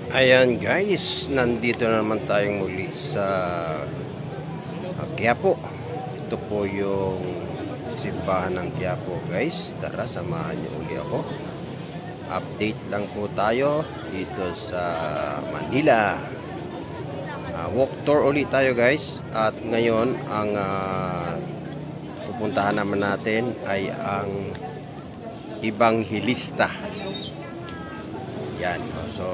Ayan guys, nandito na naman tayong muli sa Quiapo. Ito po yung simbahan ng Quiapo guys. Tara, samahan niyo uli ako. Update lang po tayo dito sa Manila. Walk tour ulit tayo guys. At ngayon ang pupuntahan naman natin ay ang Ebanghilista. Yan, so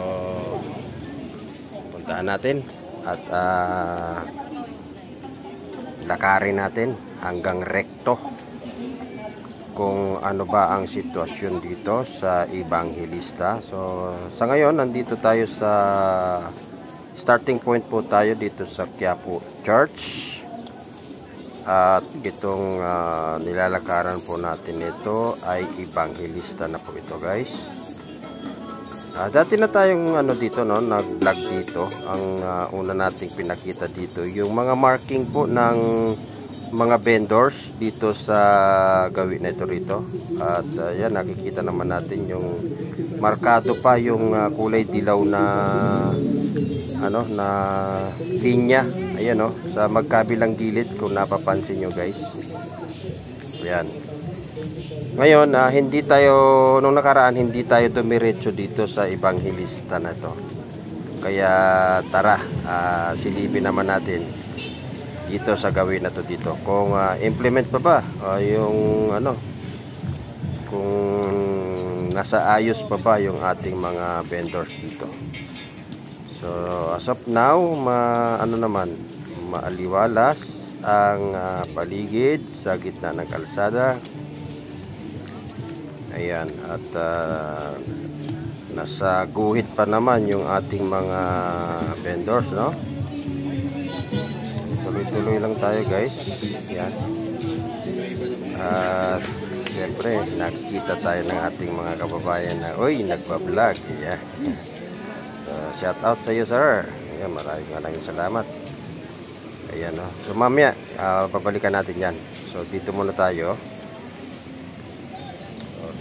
puntahan natin at lakarin natin hanggang rekto kung ano ba ang sitwasyon dito sa Ebanghilista. So sa ngayon nandito tayo sa starting point po tayo dito sa Quiapo Church at itong nilalakaran po natin ito ay Ebanghilista na po ito guys. Dati na tayong dito nag-vlog dito. Ang una nating pinakita dito yung mga marking po ng mga vendors dito sa gawin na ito rito. At yan, nakikita naman natin yung markado pa yung kulay dilaw na na linya. Ayan sa magkabilang gilid kung napapansin nyo guys. Ayan. Ngayon, hindi tayo, nung nakaraan, hindi tayo dumiretso dito sa Ebanghilista na to. Kaya tara, silipin naman natin dito sa gawin na to dito. Kung implement pa ba, yung kung nasa ayos pa ba yung ating mga vendors dito. So, as of now, maaliwalas ang paligid sa gitna ng kalsada. Ayan, at nasa guhit pa naman yung ating mga vendors, no? Tuloy-tuloy lang tayo guys. Ayan. At siyempre, nakikita tayo ng ating mga kababayan na nagpa-vlog. Ayan. So, shout out sa iyo sir. Ayan, maraming salamat. Ayan, no? So mamaya, babalikan natin yan. So dito muna tayo.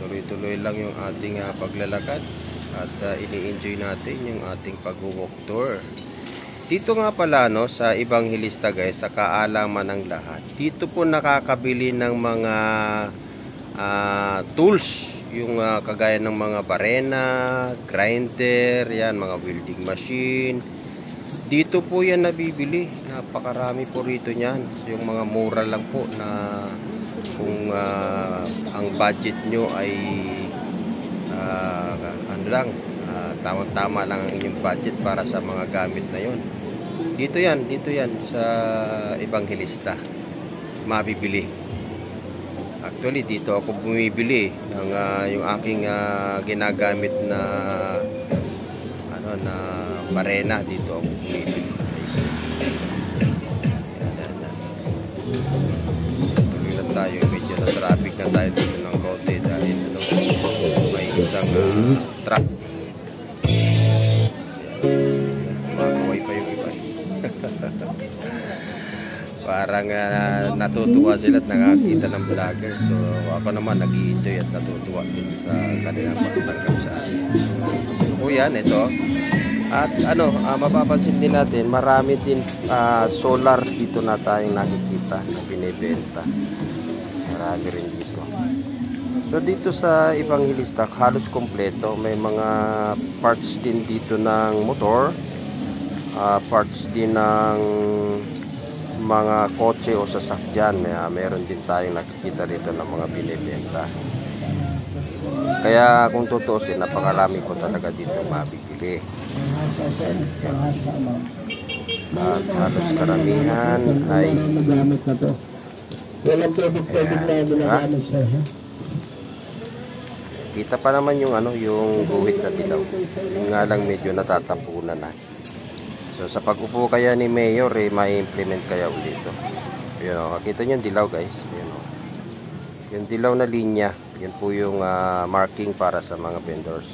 Tuloy-tuloy lang yung ating paglalakad at ini-enjoy natin yung ating pag-walk tour. Dito nga pala sa Ebanghilista guys, sa kaalaman ng lahat. Dito po nakakabili ng mga tools, yung kagaya ng mga barena, grinder, yan, mga welding machine. Dito po yan nabibili. Napakarami po rito niyan. Yung mga mura lang po na kung ang budget nyo ay tama-tama lang ang inyong budget para sa mga gamit na yon. Dito yan sa Ebanghilista mabibili. Actually dito ako bumibili ng yung aking ginagamit na na barena. Dito ako bumibili. Tayo medyo na traffic na tayo dito ng kote dahil may isang truck. Makakaway pa yung iba. Parang natutuwa sila at nakakita ng vlogger. So ako naman nag-i-enjoy at natutuwa din sa kanilang pagtanggap sa akin. So yan, ito. At mapapansin din natin, marami din solar dito na tayong nakikita na binibenta. Marami rin dito. So dito sa Ebanghilista halos kompleto. May mga parts din dito ng motor, parts din ng mga kotse o sasakyan. Meron din tayong nakikita dito ng mga binibenta. Kaya kung tutuusin, napakarami po talaga dito mabibili. At halos karamihan ay kita pa naman yung yung guhit na dilaw. Yung nga lang medyo natatampunan na. So sa pag-upo kaya ni Mayor ma-implement kaya ulit ito. Yun, kita nyo yung dilaw guys. Yun, yung dilaw na linya, yun po yung marking para sa mga vendors.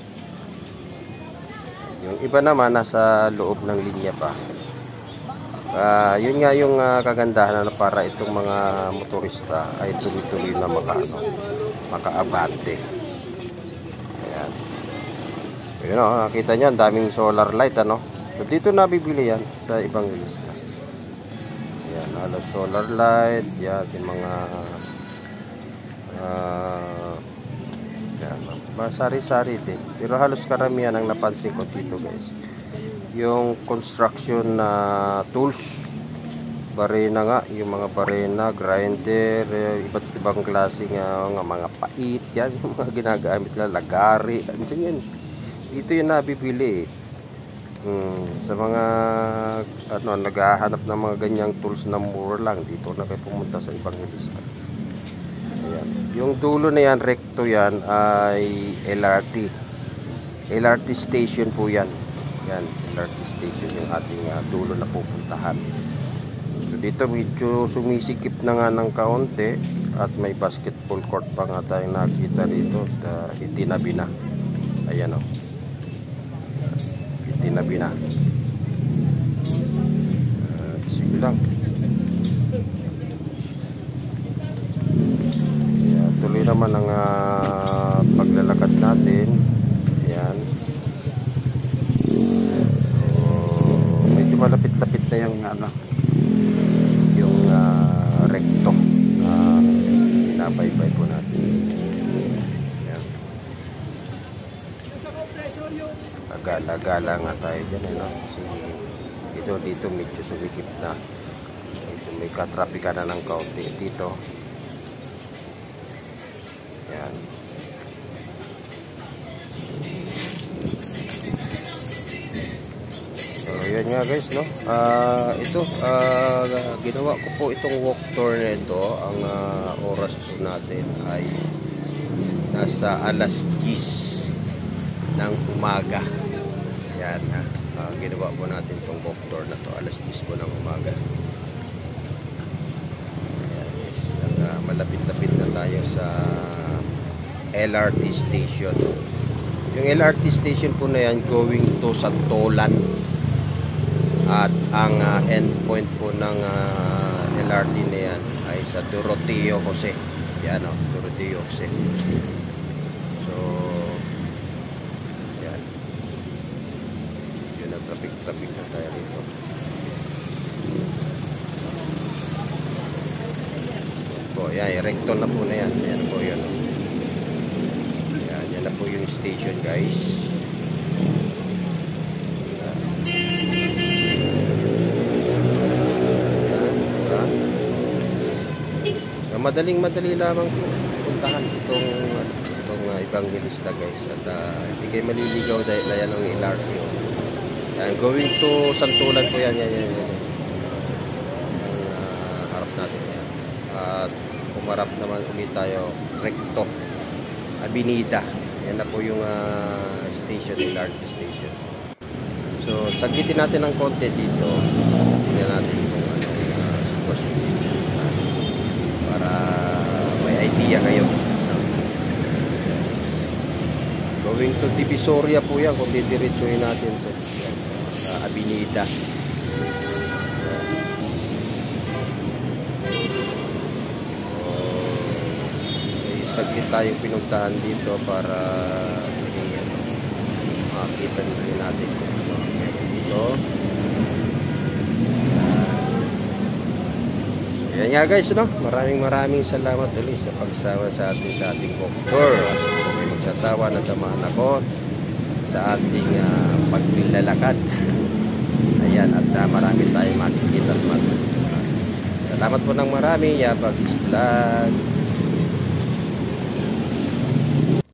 Yung iba naman nasa loob ng linya pa. Yun nga yung kagandahan para itong mga motorista ay tuloy-tuloy na makaabante. Ayan. Yun o, nakita nyo, ang daming solar light, ano. So, dito nabibili yan sa ibang lista. Yan, halos solar light. Yan, yung mga yan, masari-sari din. Pero halos karamihan ang napansin ko dito, guys. Yung construction na tools. Barena nga, yung mga barena, grinder, iba't ibang klaseng mga pait. Yan, yung mga ginagamit na lagari. Yan. Dito yung nabibili sa mga naghahanap ng mga ganyang tools na mura lang, dito na kayo pumunta sa ibang lista. Ayan. Yung dulo na yan, recto yan, ay LRT station po yan. Yan, LRT station yung ating dulo na pupuntahan. So dito medyo sumisikip na nga ng kaunti at may basketball court pa nga tayong nakita dito at itinabi na. Ayan o, itinabi na. Sige lang. Ayan, tuloy naman ang paglalakad natin. Ayan. So, medyo malapit-lapit na yung recto na pinabaybay po natin. Ayan. Agala-gala nga tayo dyan, kasi dito medyo sumikip na. May katrapika na ng kaunti dito. Ayan. So yan nga guys, no. Ginawa ko po itong walk tour na ito. Ang oras po natin ay nasa alas 10 ng umaga. Yan ha. Ginawa po natin itong walk tour na to alas 10 po ng umaga. Ayan guys. Malapit-lapit na tayo sa LRT station. Yung LRT station po na yan going to Santolan. At ang endpoint po ng LRT na yan ay sa Doroteo Jose. Yan o, Doroteo Jose. So, yan. Yun, traffic na tayo rito. So, yan, recto na po na yan. Yan po yun. Yan na po yung station, guys. Madaling-madali lamang po puntahan itong Evangelista, guys. At hindi kayo maliligaw dahil yan ang LRT. Yan, going to Santolan po yan. Yan. Ang harap natin yan. At kumarap naman ulit tayo recto Avenida. Yan na po yung station, LRT station. So sagitin natin ng konti dito. Tingnan natin kung para may idea kayo. Going to Divisoria po yan kung didiretsuhin natin to sa Avenida. Saglit tayong pinuntahan dito para makita din natin kung ano meron dito. Yan nga guys, no? Maraming salamat ulit sa pagsama sa ating walk tour. Kung may magsasawa na samahan ako sa ating paglalakad. Ayan, at marami tayong makikita at matutunan. Salamat po ng marami. Yabag is vlog.